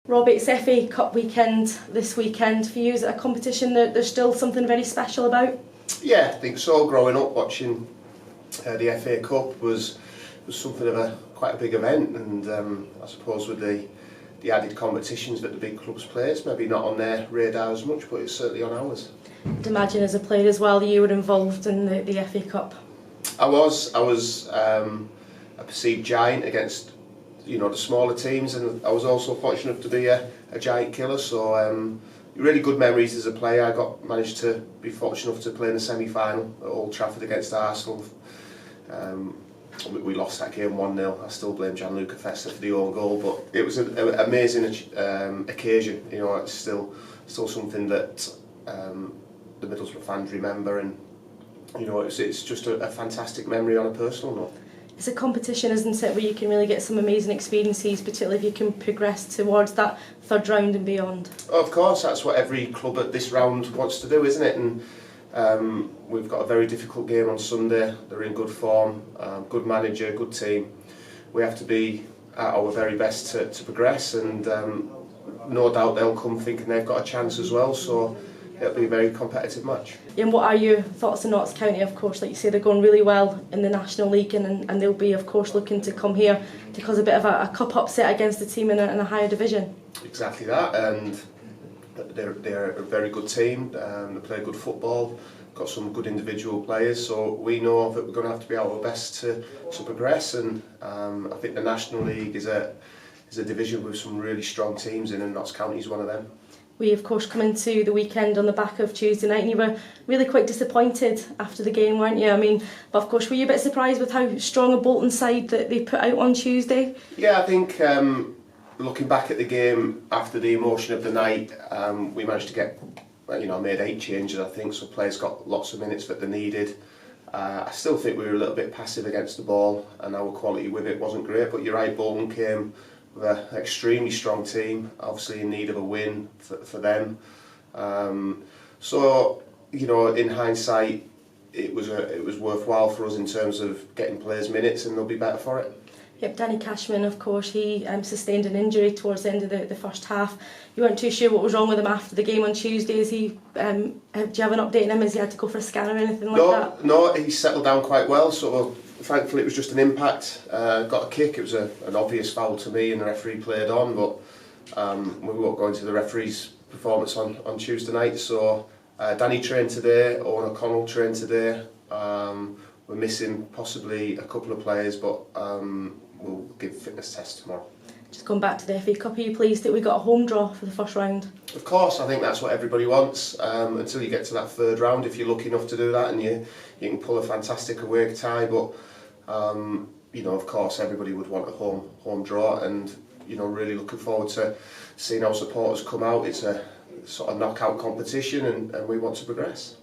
Robbie, it's FA Cup weekend this weekend for you. Is it a competition that there's still something very special about? Yeah, I think so. Growing up watching the FA Cup was something of quite a big event, and I suppose with the added competitions that the big clubs play, it's maybe not on their radar as much, but it's certainly on ours. I'd imagine as a player as well, you were involved in the FA Cup. I was a perceived giant against the smaller teams, and I was also fortunate enough to be a giant killer. So really good memories as a player. I managed to be fortunate enough to play in the semi-final at Old Trafford against Arsenal. We lost that game 1-0. I still blame Gianluca Festa for the own goal, but it was an amazing occasion. It's still something that the Middlesbrough fans remember, and it's just a fantastic memory on a personal note. It's a competition, isn't it, where you can really get some amazing experiences, particularly if you can progress towards that third round and beyond. Oh, of course, that's what every club at this round wants to do, isn't it? And we've got a very difficult game on Sunday. They're in good form, good manager, good team. We have to be at our very best to progress, and no doubt they'll come thinking they've got a chance as well. So it'll be a very competitive match. And what are your thoughts on Notts County? Of course, like you say, they're going really well in the National League, and they'll be, of course, looking to come here to cause a bit of a cup upset against a team in a higher division. Exactly that, and they're a very good team. They play good football, got some good individual players, so we know that we're going to have to be at our best to progress. And I think the National League is a division with some really strong teams in, and Notts County is one of them. We, of course, come into the weekend on the back of Tuesday night, and you were really quite disappointed after the game, weren't you? But of course, were you a bit surprised with how strong a Bolton side that they put out on Tuesday? Yeah, I think looking back at the game after the emotion of the night, we managed to get, made 8 changes, I think, so players got lots of minutes that they needed. I still think we were a little bit passive against the ball, and our quality with it wasn't great, but you're right, Bolton came with an extremely strong team, obviously in need of a win for them. So, in hindsight, it was worthwhile for us in terms of getting players minutes, and they'll be better for it. Yep, Danny Cashman, of course, he sustained an injury towards the end of the first half. You weren't too sure what was wrong with him after the game on Tuesday. Do you have an update on him? Has he had to go for a scan or anything like that? No, he settled down quite well, so thankfully it was just an impact. Got a kick. It was an obvious foul to me, and the referee played on, but we won't go into the referee's performance on Tuesday night. So Danny trained today, Owen O'Connell trained today. We're missing possibly a couple of players, but we'll give fitness tests tomorrow. Just going back to the FA Cup, are you pleased that we got a home draw for the first round? Of course, I think that's what everybody wants, until you get to that third round, if you're lucky enough to do that, and you can pull a fantastic away tie. But of course, everybody would want a home draw, and really looking forward to seeing our supporters come out. It's a sort of knockout competition, and we want to progress.